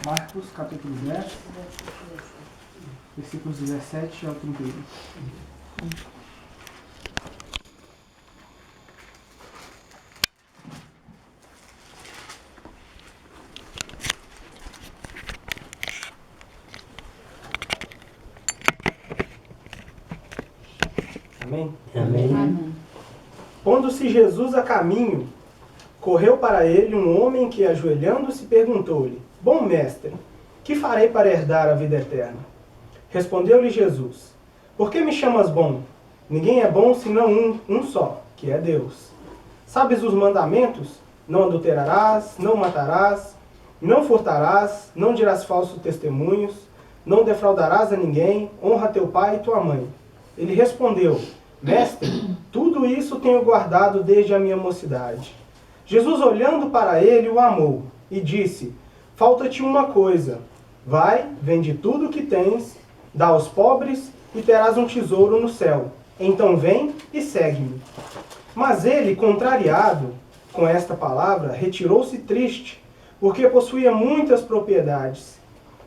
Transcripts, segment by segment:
Marcos, capítulo 10, versículos 17 ao 31. Amém? Amém. Pondo-se Jesus a caminho, correu para ele um homem que, ajoelhando-se, perguntou-lhe: Bom mestre, que farei para herdar a vida eterna? Respondeu-lhe Jesus: Por que me chamas bom? Ninguém é bom senão um só, que é Deus. Sabes os mandamentos? Não adulterarás, não matarás, não furtarás, não dirás falsos testemunhos, não defraudarás a ninguém, honra teu pai e tua mãe. Ele respondeu: Mestre, tudo isso tenho guardado desde a minha mocidade. Jesus, olhando para ele, o amou e disse: Falta-te uma coisa. Vai, vende tudo o que tens, dá aos pobres e terás um tesouro no céu. Então vem e segue-me. Mas ele, contrariado com esta palavra, retirou-se triste, porque possuía muitas propriedades.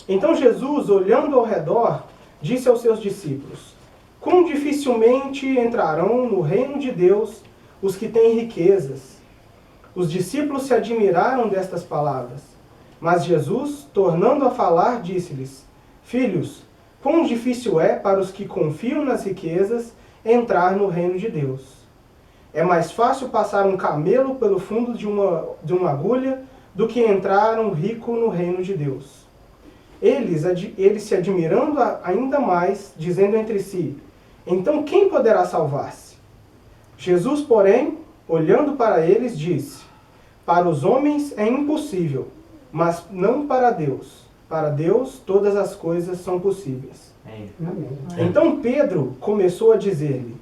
Então Jesus, olhando ao redor, disse aos seus discípulos: Quão dificilmente entrarão no reino de Deus os que têm riquezas. Os discípulos se admiraram destas palavras. Mas Jesus, tornando a falar, disse-lhes: Filhos, quão difícil é para os que confiam nas riquezas entrar no reino de Deus. É mais fácil passar um camelo pelo fundo de uma agulha do que entrar um rico no reino de Deus. Eles se admirando ainda mais, dizendo entre si: Então quem poderá salvar-se? Jesus, porém, olhando para eles, disse: Para os homens é impossível, mas não para Deus. Para Deus todas as coisas são possíveis. Amém. Então Pedro começou a dizer-lhe: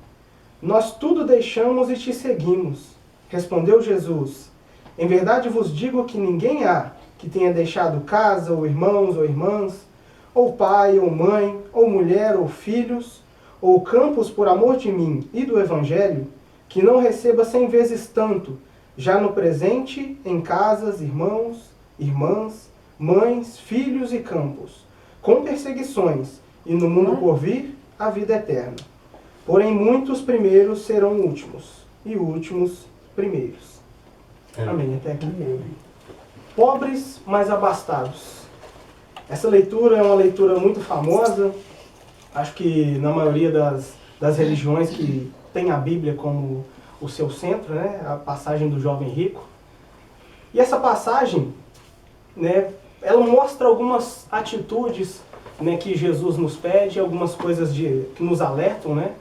Nós tudo deixamos e te seguimos. Respondeu Jesus: Em verdade vos digo que ninguém há que tenha deixado casa, ou irmãos, ou irmãs, ou pai, ou mãe, ou mulher, ou filhos, ou campos por amor de mim e do Evangelho, que não receba 100 vezes tanto, já no presente, em casas, irmãos, irmãs, mães, filhos e campos, com perseguições, e no mundo por vir, a vida eterna. Porém, muitos primeiros serão últimos, e últimos primeiros. Amém. Até aqui. Pobres, mas abastados. Essa leitura é uma leitura muito famosa. Acho que na maioria das religiões que tem a Bíblia como o seu centro, né? A passagem do jovem rico. E essa passagem, né, ela mostra algumas atitudes, né, que Jesus nos pede, algumas coisas que nos alertam, né?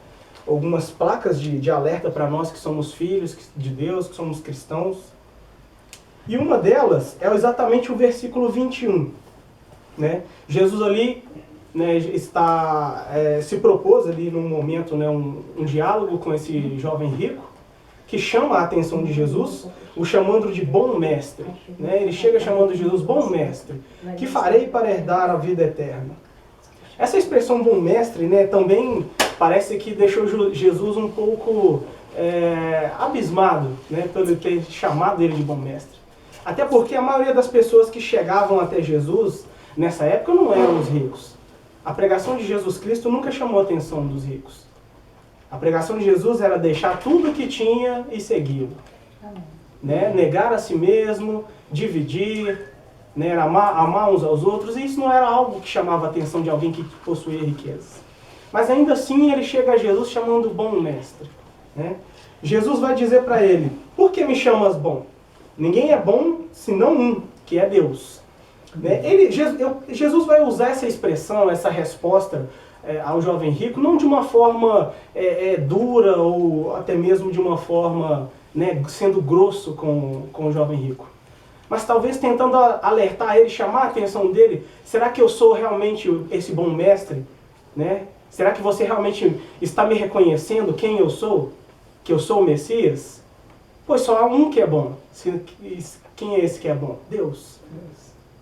Algumas placas de alerta para nós que somos filhos de Deus, que somos cristãos. E uma delas é exatamente o versículo 21. Né? Jesus ali, né, se propôs ali num momento, né, um diálogo com esse jovem rico, que chama a atenção de Jesus, o chamando de bom mestre. Né? Ele chega chamando Jesus bom mestre, que farei para herdar a vida eterna. Essa expressão bom mestre, né, também parece que deixou Jesus um pouco abismado, né, pelo ter chamado ele de bom mestre. Até porque a maioria das pessoas que chegavam até Jesus nessa época não eram os ricos. A pregação de Jesus Cristo nunca chamou a atenção dos ricos. A pregação de Jesus era deixar tudo o que tinha e segui-lo. Né? Negar a si mesmo, dividir, né? Amar uns aos outros. E isso não era algo que chamava a atenção de alguém que possuía riquezas. Mas ainda assim ele chega a Jesus chamando bom mestre. Né? Jesus vai dizer para ele: Por que me chamas bom? Ninguém é bom senão um, que é Deus. Né? Jesus vai usar essa expressão, essa resposta ao jovem rico, não de uma forma dura ou até mesmo de uma forma, né, sendo grosso com o jovem rico. Mas talvez tentando alertar ele, chamar a atenção dele. Será que eu sou realmente esse bom mestre? Né? Será que você realmente está me reconhecendo quem eu sou? Que eu sou o Messias? Pois só há um que é bom. Quem é esse que é bom? Deus.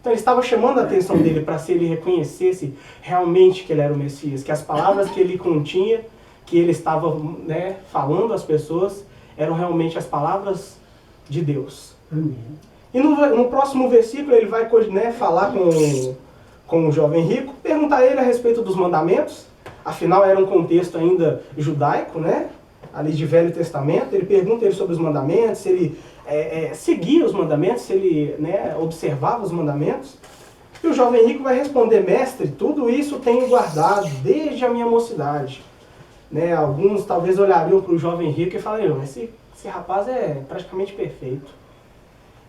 Então ele estava chamando a atenção dele para se ele reconhecesse realmente que ele era o Messias, que as palavras que ele continha, que ele estava, né, falando às pessoas, eram realmente as palavras de Deus. Amém. E no próximo versículo ele vai, né, falar com o jovem rico, perguntar a ele a respeito dos mandamentos. Afinal, era um contexto ainda judaico, né? Ali de Velho Testamento. Ele pergunta ele sobre os mandamentos, se ele seguia os mandamentos, se ele, né, observava os mandamentos. E o jovem rico vai responder: mestre, tudo isso tenho guardado desde a minha mocidade. Né? Alguns talvez olhariam para o jovem rico e falariam: esse rapaz é praticamente perfeito.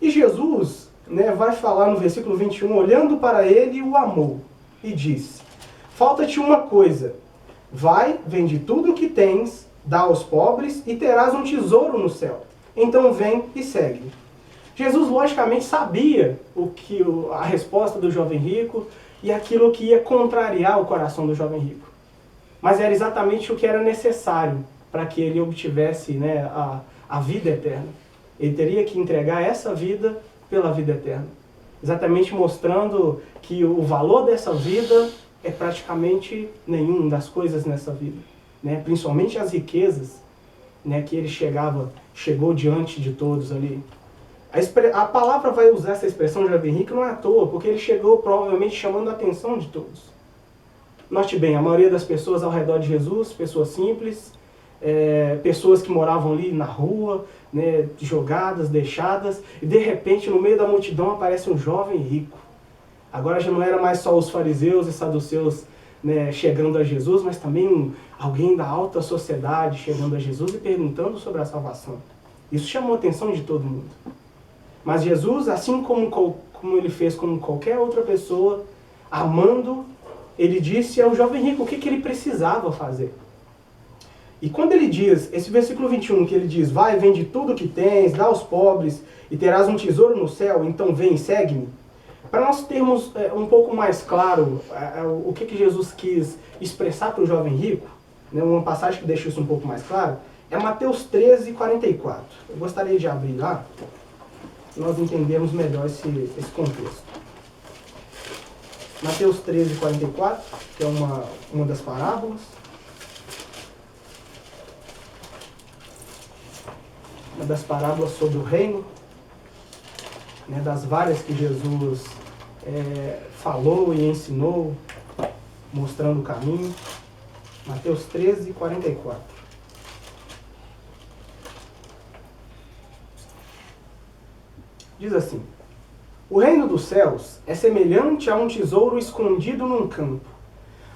E Jesus, né, vai falar no versículo 21, olhando para ele, o amou e disse: falta-te uma coisa, vai, vende tudo o que tens, dá aos pobres e terás um tesouro no céu. Então vem e segue. Jesus logicamente sabia a resposta do jovem rico e aquilo que ia contrariar o coração do jovem rico. Mas era exatamente o que era necessário para que ele obtivesse, né, a vida eterna. Ele teria que entregar essa vida pela vida eterna. Exatamente mostrando que o valor dessa vida é praticamente nenhum das coisas nessa vida. Né? Principalmente as riquezas, né, que ele chegou diante de todos ali. A palavra vai usar essa expressão jovem rico não é à toa, porque ele chegou provavelmente chamando a atenção de todos. Note bem, a maioria das pessoas ao redor de Jesus, pessoas simples, pessoas que moravam ali na rua, né, jogadas, deixadas, e de repente no meio da multidão aparece um jovem rico. Agora já não era mais só os fariseus e saduceus, né, chegando a Jesus, mas também alguém da alta sociedade chegando a Jesus e perguntando sobre a salvação. Isso chamou a atenção de todo mundo. Mas Jesus, assim como ele fez com qualquer outra pessoa, amando, ele disse ao jovem rico o que ele precisava fazer. E quando ele diz, esse versículo 21, que ele diz: vai, vende tudo que tens, dá aos pobres e terás um tesouro no céu, então vem e segue-me. Para nós termos um pouco mais claro o que Jesus quis expressar para o jovem rico, né, uma passagem que deixa isso um pouco mais claro, é Mateus 13, 44. Eu gostaria de abrir lá, para nós entendermos melhor esse contexto. Mateus 13, 44, que é uma das parábolas. Uma das parábolas sobre o reino, né, das várias que Jesus falou e ensinou, mostrando o caminho. Mateus 13, 44. Diz assim: o reino dos céus é semelhante a um tesouro escondido num campo.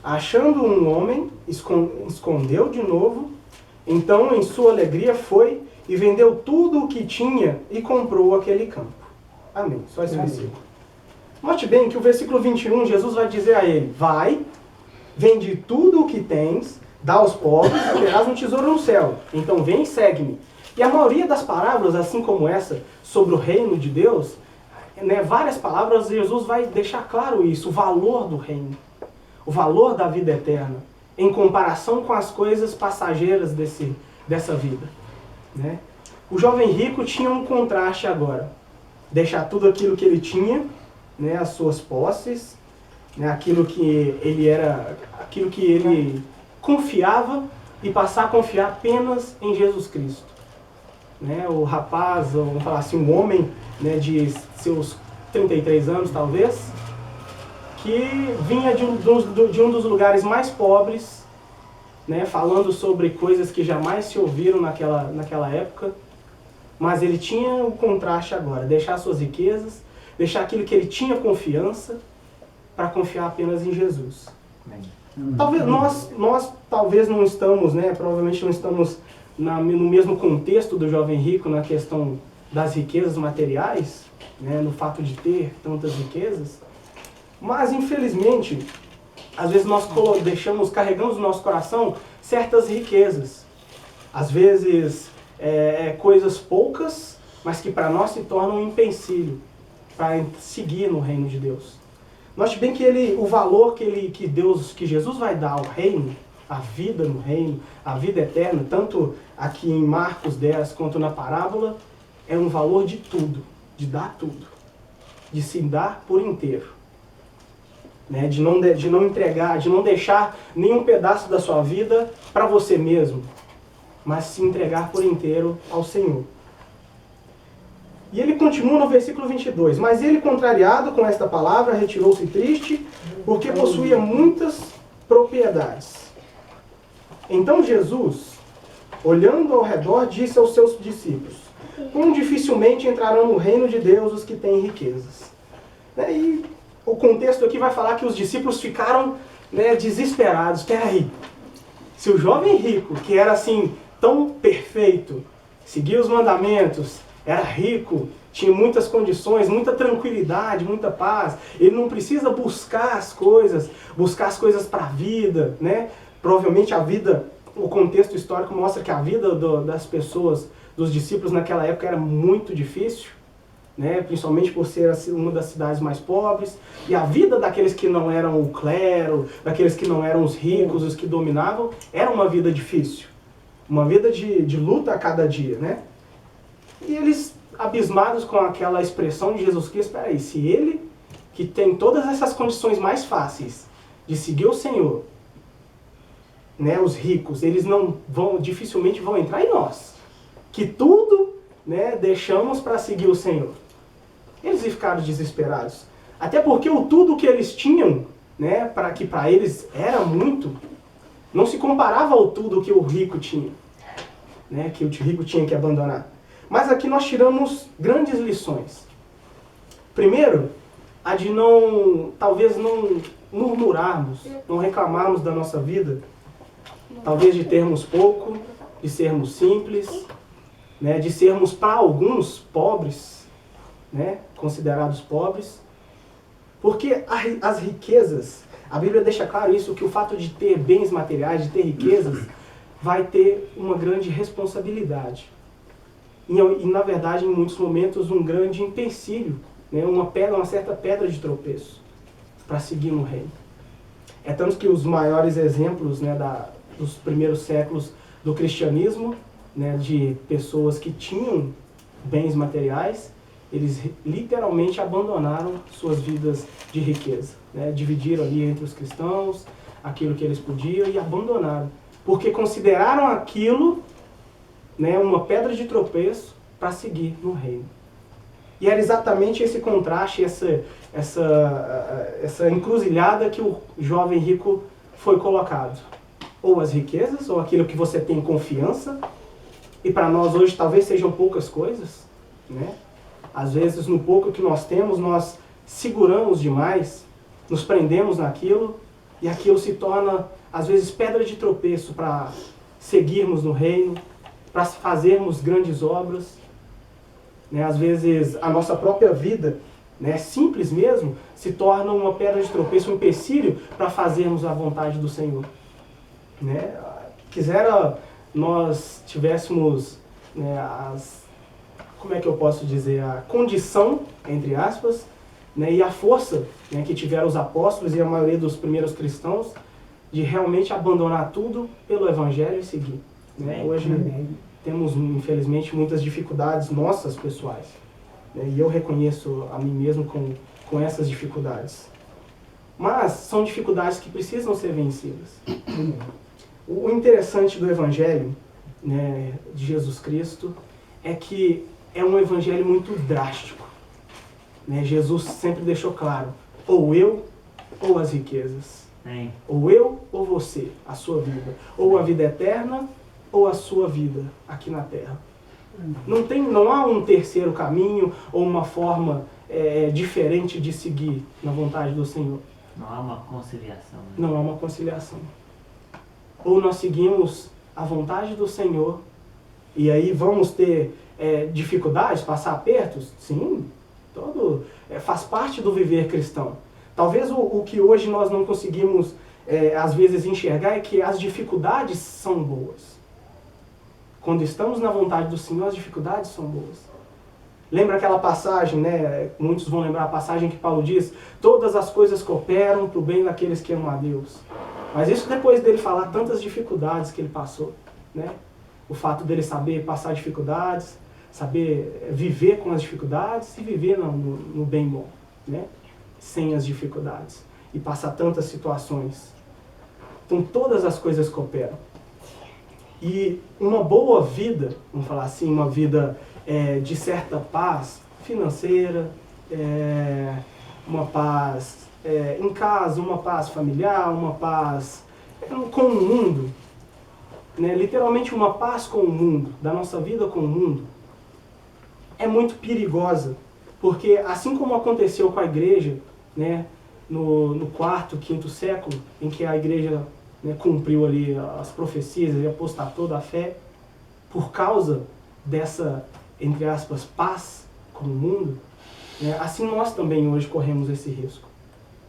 Achando um homem, escondeu de novo, então em sua alegria foi e vendeu tudo o que tinha e comprou aquele campo. Amém. Só esse versículo. Note bem que o versículo 21, Jesus vai dizer a ele: vai, vende tudo o que tens, dá aos pobres e terás um tesouro no céu. Então vem e segue-me. E a maioria das parábolas, assim como essa, sobre o reino de Deus, né, várias palavras, Jesus vai deixar claro isso, o valor do reino, o valor da vida eterna, em comparação com as coisas passageiras dessa vida. Né? O jovem rico tinha um contraste agora. Deixar tudo aquilo que ele tinha, né, as suas posses, né, aquilo que ele confiava, e passar a confiar apenas em Jesus Cristo. Né? O rapaz, vamos falar assim, um homem, né, de seus 33 anos talvez, que vinha de um dos lugares mais pobres, né, falando sobre coisas que jamais se ouviram naquela época, mas ele tinha um contraste agora, deixar suas riquezas, deixar aquilo que ele tinha confiança, para confiar apenas em Jesus. Talvez nós talvez não estamos, né, provavelmente não estamos no mesmo contexto do jovem rico na questão das riquezas materiais, né, no fato de ter tantas riquezas, mas infelizmente às vezes nós carregamos no nosso coração certas riquezas, às vezes coisas poucas, mas que para nós se tornam um empecilho para seguir no reino de Deus. Note bem que o valor que Jesus vai dar ao reino, a vida no reino, a vida eterna, tanto aqui em Marcos 10 quanto na parábola, é um valor de tudo, de dar tudo, de se dar por inteiro. Né? De não entregar, de não deixar nenhum pedaço da sua vida para você mesmo, mas se entregar por inteiro ao Senhor. E ele continua no versículo 22. Mas ele, contrariado com esta palavra, retirou-se triste, porque possuía muitas propriedades. Então Jesus, olhando ao redor, disse aos seus discípulos: quão dificilmente entrarão no reino de Deus os que têm riquezas. E o contexto aqui vai falar que os discípulos ficaram, desesperados. Peraí, se o jovem rico, que era assim tão perfeito, seguia os mandamentos, era rico, tinha muitas condições, muita tranquilidade, muita paz, ele não precisa buscar as coisas para a vida, né? Provavelmente a vida, o contexto histórico mostra que a vida das pessoas, dos discípulos naquela época era muito difícil, né? Principalmente por ser uma das cidades mais pobres, e a vida daqueles que não eram o clero, daqueles que não eram os ricos, os que dominavam, era uma vida difícil, uma vida de luta a cada dia, né? E eles, abismados com aquela expressão de Jesus Cristo, peraí, se ele, que tem todas essas condições mais fáceis de seguir o Senhor, né, os ricos, eles dificilmente vão entrar em nós, que tudo, né, deixamos para seguir o Senhor. Eles ficaram desesperados, até porque o tudo que eles tinham, né, que para eles era muito, não se comparava ao tudo que o rico tinha, né, que o rico tinha que abandonar. Mas aqui nós tiramos grandes lições. Primeiro, a de talvez não murmurarmos, não reclamarmos da nossa vida, talvez de termos pouco, de sermos simples, né, de sermos para alguns pobres, né, considerados pobres, porque as riquezas, a Bíblia deixa claro isso, que o fato de ter bens materiais, de ter riquezas, vai ter uma grande responsabilidade. E na verdade, em muitos momentos, um grande empecilho, né, uma certa pedra de tropeço para seguir no reino. É tanto que os maiores exemplos, né, dos primeiros séculos do cristianismo, né, de pessoas que tinham bens materiais, eles literalmente abandonaram suas vidas de riqueza, né, dividiram ali entre os cristãos aquilo que eles podiam e abandonaram, porque consideraram aquilo, né, uma pedra de tropeço para seguir no reino. E era exatamente esse contraste, essa encruzilhada que o jovem rico foi colocado. Ou as riquezas, ou aquilo que você tem confiança, e para nós hoje talvez sejam poucas coisas, né? Às vezes no pouco que nós temos, nós seguramos demais, nos prendemos naquilo, e aquilo se torna, às vezes, pedra de tropeço para seguirmos no reino, para fazermos grandes obras, né? Às vezes a nossa própria vida, né, simples mesmo, se torna uma pedra de tropeço, um empecilho para fazermos a vontade do Senhor, né? Quisera nós tivéssemos, né, como é que eu posso dizer, a condição, entre aspas, né, e a força, né, que tiveram os apóstolos e a maioria dos primeiros cristãos de realmente abandonar tudo pelo Evangelho e seguir, né? Hoje temos, infelizmente, muitas dificuldades nossas pessoais, né? E eu reconheço a mim mesmo com essas dificuldades. Mas são dificuldades que precisam ser vencidas. O interessante do Evangelho, né, de Jesus Cristo é que é um Evangelho muito drástico, né? Jesus sempre deixou claro, ou eu ou as riquezas. Ou eu ou você, a sua vida. Ou a vida eterna ou a sua vida aqui na terra. Não há um terceiro caminho ou uma forma diferente de seguir na vontade do Senhor. Não há uma conciliação. Né? Não há uma conciliação. Ou nós seguimos a vontade do Senhor e aí vamos ter dificuldades, passar apertos? Sim, faz parte do viver cristão. Talvez o que hoje nós não conseguimos, às vezes, enxergar é que as dificuldades são boas. Quando estamos na vontade do Senhor, as dificuldades são boas. Lembra aquela passagem, né? Muitos vão lembrar a passagem que Paulo diz: todas as coisas cooperam para o bem daqueles que amam a Deus. Mas isso depois dele falar tantas dificuldades que ele passou, né? O fato dele saber passar dificuldades, saber viver com as dificuldades e viver no bem bom, né? Sem as dificuldades. E passar tantas situações. Então todas as coisas cooperam. E uma boa vida, vamos falar assim, uma vida de certa paz, financeira, uma paz em casa, uma paz familiar, uma paz com o mundo, né? Literalmente uma paz com o mundo, da nossa vida com o mundo, é muito perigosa, porque assim como aconteceu com a igreja, né, no quarto, quinto século, em que a igreja, né, cumpriu ali as profecias e apostatou da fé, por causa dessa, entre aspas, paz com o mundo, né, assim nós também hoje corremos esse risco.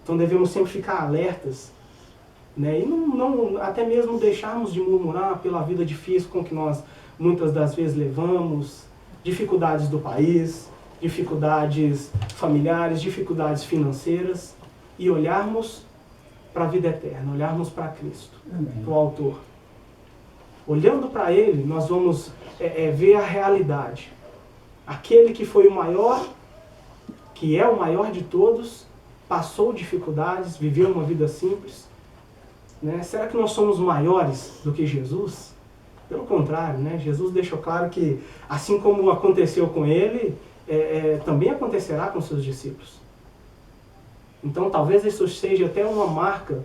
Então devemos sempre ficar alertas, né, e não até mesmo deixarmos de murmurar pela vida difícil com que nós muitas das vezes levamos, dificuldades do país, dificuldades familiares, dificuldades financeiras, e olharmos para a vida eterna, olharmos para Cristo, para o Autor. Olhando para Ele, nós vamos ver a realidade. Aquele que foi o maior, que é o maior de todos, passou dificuldades, viveu uma vida simples, né? Será que nós somos maiores do que Jesus? Pelo contrário, né? Jesus deixou claro que, assim como aconteceu com Ele, também acontecerá com seus discípulos. Então talvez isso seja até uma marca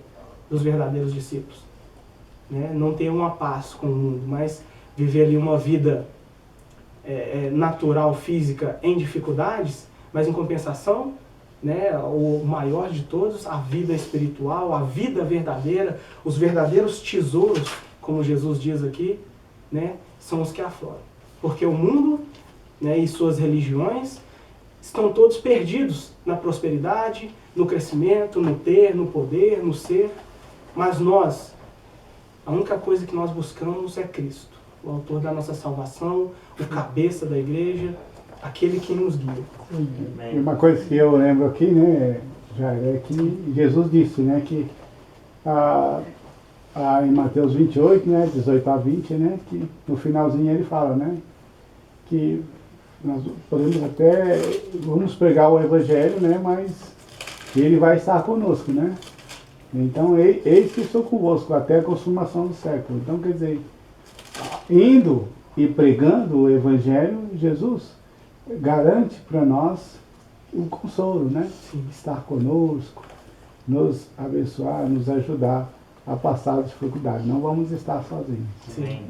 dos verdadeiros discípulos, né? Não ter uma paz com o mundo, mas viver ali uma vida natural, física, em dificuldades, mas em compensação, né, o maior de todos, a vida espiritual, a vida verdadeira, os verdadeiros tesouros, como Jesus diz aqui, né, são os que afloram. Porque o mundo, né, e suas religiões estão todos perdidos na prosperidade, no crescimento, no ter, no poder, no ser. Mas nós, a única coisa que nós buscamos é Cristo, o autor da nossa salvação, o cabeça da igreja, aquele que nos guia. E uma coisa que eu lembro aqui, né, já é que Jesus disse, né, que em Mateus 28, né, 18 a 20, né, que no finalzinho ele fala, né, que nós podemos até, vamos pregar o Evangelho, né, mas ele vai estar conosco, né. Então, eis que estou convosco até a consumação do século. Então, quer dizer, indo e pregando o Evangelho, Jesus garante para nós o consolo, né? Estar conosco, nos abençoar, nos ajudar a passar a dificuldade. Não vamos estar sozinhos. Sim.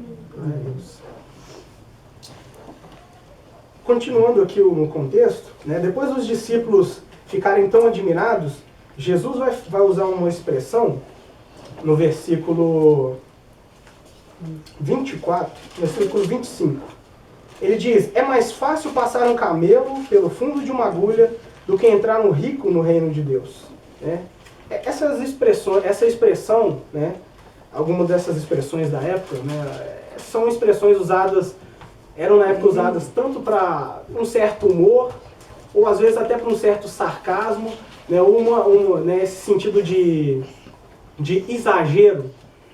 Continuando aqui no contexto, né, depois dos discípulos ficarem tão admirados, Jesus vai usar uma expressão no versículo 24, versículo 25. Ele diz: é mais fácil passar um camelo pelo fundo de uma agulha do que entrar um rico no reino de Deus. Né? Essa expressão, né, algumas dessas expressões da época, né, são expressões usadas, eram na época usadas tanto para um certo humor, ou às vezes até para um certo sarcasmo, né, né, esse sentido de exagero,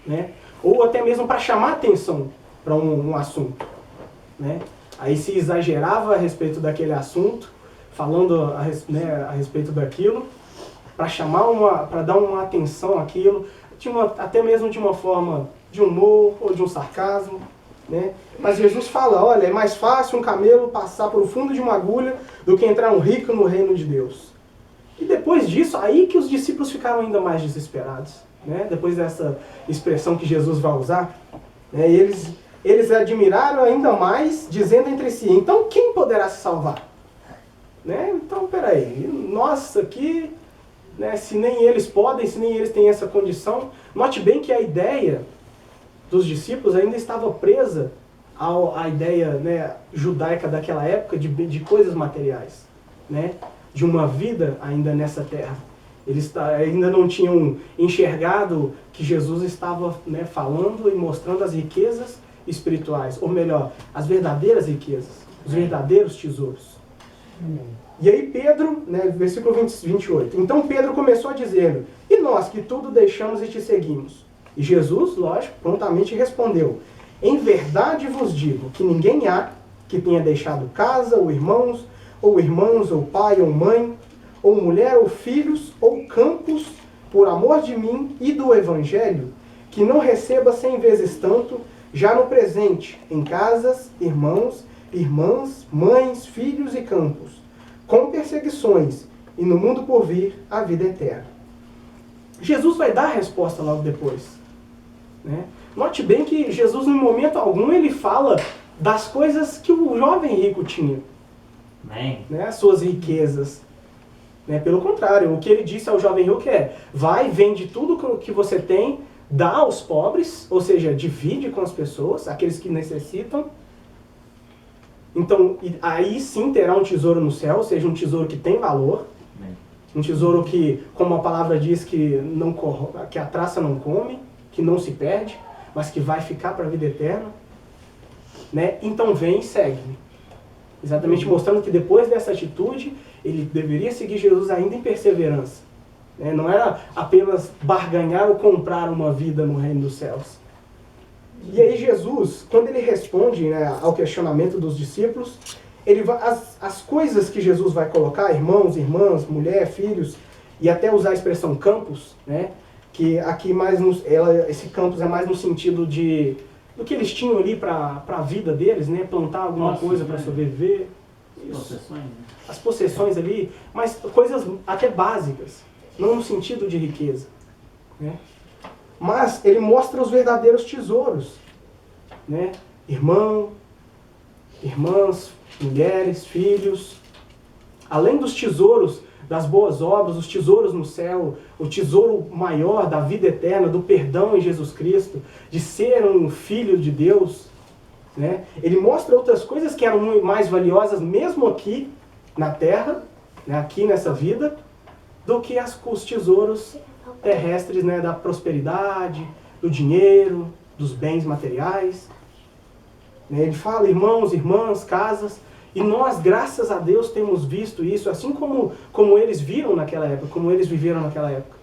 né, ou até mesmo para chamar atenção para um assunto. Né? Aí se exagerava a respeito daquele assunto, falando a respeito daquilo, para dar uma atenção àquilo, até mesmo de uma forma de humor ou de um sarcasmo. Né? Mas Jesus fala, olha, é mais fácil um camelo passar pelo fundo de uma agulha do que entrar um rico no reino de Deus. E depois disso, aí que os discípulos ficaram ainda mais desesperados. Né? Depois dessa expressão que Jesus vai usar, né? Eles admiraram ainda mais, dizendo entre si, então quem poderá se salvar? Né? Então, peraí, nós aqui, né, se nem eles podem, se nem eles têm essa condição, note bem que a ideia dos discípulos ainda estava presa à ideia, né, judaica daquela época de coisas materiais, né, de uma vida ainda nessa terra. Eles ainda não tinham enxergado que Jesus estava, né, falando e mostrando as riquezas espirituais, ou melhor, as verdadeiras riquezas, os verdadeiros tesouros. E aí Pedro, né, versículo 28, então Pedro começou a dizer, e nós que tudo deixamos e te seguimos? E Jesus, lógico, prontamente respondeu, em verdade vos digo que ninguém há que tenha deixado casa, ou irmãos, ou pai, ou mãe, ou mulher, ou filhos, ou campos, por amor de mim e do Evangelho, que não receba 100 vezes tanto, já no presente, em casas, irmãos, irmãs, mães, filhos e campos, com perseguições, e no mundo por vir a vida eterna. Jesus vai dar a resposta logo depois, né? Note bem que Jesus, em momento algum, ele fala das coisas que o jovem rico tinha, Amém. né? As suas riquezas. Né? Pelo contrário, o que ele disse ao jovem rico é: vai, vende tudo que você tem, dá aos pobres, ou seja, divide com as pessoas, aqueles que necessitam. Então, aí sim terá um tesouro no céu, ou seja, um tesouro que tem valor. Amém. Um tesouro que, como a palavra diz, que a traça não come, que não se perde, mas que vai ficar para a vida eterna. Né? Então vem e segue-me. Exatamente mostrando que depois dessa atitude, ele deveria seguir Jesus ainda em perseverança. Né? Não era apenas barganhar ou comprar uma vida no reino dos céus. E aí Jesus, quando ele responde, né, ao questionamento dos discípulos, as coisas que Jesus vai colocar, irmãos, irmãs, mulher, filhos, e até usar a expressão campos, né, que aqui esse campos é mais no sentido do que eles tinham ali para a vida deles, né, plantar alguma coisa para sobreviver. Possessões, né? As possessões ali, mas coisas até básicas, não no sentido de riqueza. Né? Mas ele mostra os verdadeiros tesouros. Né? Irmão, irmãs, mulheres, filhos. Além dos tesouros das boas obras, os tesouros no céu, o tesouro maior da vida eterna, do perdão em Jesus Cristo, de ser um filho de Deus. Né? Ele mostra outras coisas que eram mais valiosas, mesmo aqui na terra, né? Aqui nessa vida, do que os tesouros terrestres, né? Da prosperidade, do dinheiro, dos bens materiais. Né? Ele fala irmãos, irmãs, casas, e nós, graças a Deus, temos visto isso, assim como eles viram naquela época, como eles viveram naquela época.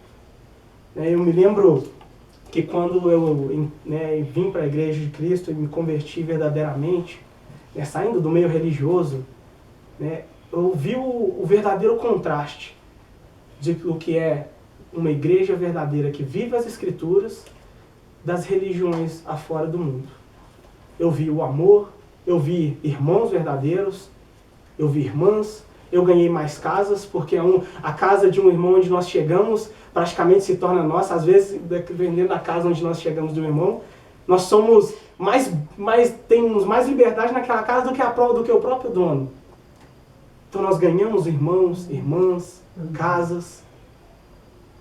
Eu me lembro que quando eu vim para a Igreja de Cristo e me converti verdadeiramente, né, saindo do meio religioso, né, eu vi o verdadeiro contraste do que é uma igreja verdadeira que vive as Escrituras das religiões afora do mundo. Eu vi o amor, eu vi irmãos verdadeiros, eu vi irmãs, eu ganhei mais casas, porque a casa de um irmão onde nós chegamos praticamente se torna nossa. Às vezes, dependendo da casa onde nós chegamos de um irmão, nós somos temos mais liberdade naquela casa do que o próprio dono. Então nós ganhamos irmãos, irmãs, casas,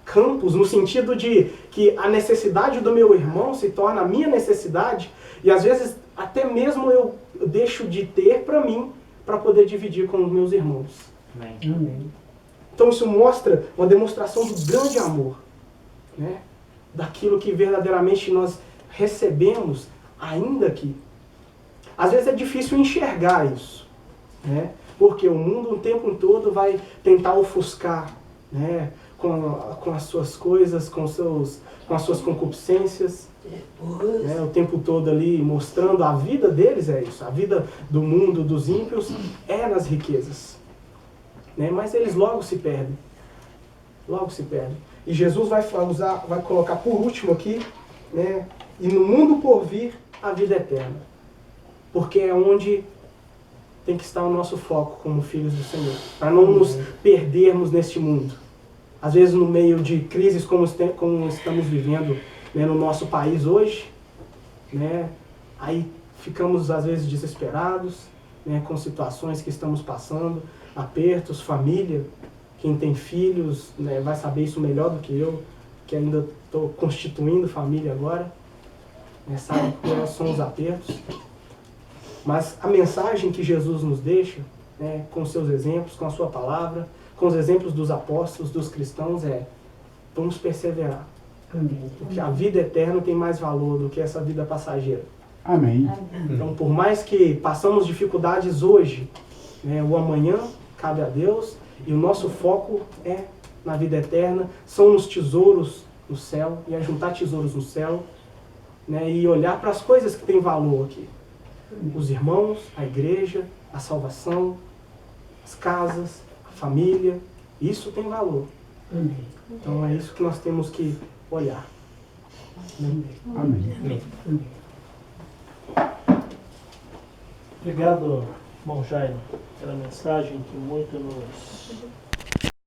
campos, no sentido de que a necessidade do meu irmão se torna a minha necessidade, e às vezes até mesmo eu deixo de ter para mim, para poder dividir com os meus irmãos. Amém. Amém. Então isso mostra uma demonstração do grande amor, né? Daquilo que verdadeiramente nós recebemos ainda aqui. Às vezes é difícil enxergar isso, né? Porque o mundo o tempo todo vai tentar ofuscar, né? Com as suas coisas, com as suas concupiscências, né? O tempo todo ali mostrando a vida deles é isso, a vida do mundo, dos ímpios, é nas riquezas. Né? Mas eles logo se perdem. Logo se perdem. E Jesus vai colocar por último aqui, né? E no mundo por vir, a vida eterna. Porque é onde tem que estar o nosso foco como filhos do Senhor. Para não nos perdermos neste mundo. Às vezes no meio de crises como estamos vivendo, né, no nosso país hoje, né? Aí ficamos às vezes desesperados, né, com situações que estamos passando, apertos, família. Quem tem filhos, né, vai saber isso melhor do que eu, que ainda estou constituindo família agora, né, sabe quais são os apertos. Mas a mensagem que Jesus nos deixa, né, com seus exemplos, com a sua palavra, com os exemplos dos apóstolos, dos cristãos, vamos perseverar. Porque a vida eterna tem mais valor do que essa vida passageira. Amém. Então, por mais que passamos dificuldades hoje, né, o amanhã cabe a Deus, e o nosso foco é na vida eterna, são os tesouros no céu, e juntar tesouros no céu, né, e olhar para as coisas que têm valor aqui. Os irmãos, a igreja, a salvação, as casas, a família, isso tem valor. Então é isso que nós temos que olhar. Amém. Amém. Obrigado, Bom, Jairo, aquela mensagem que muito nos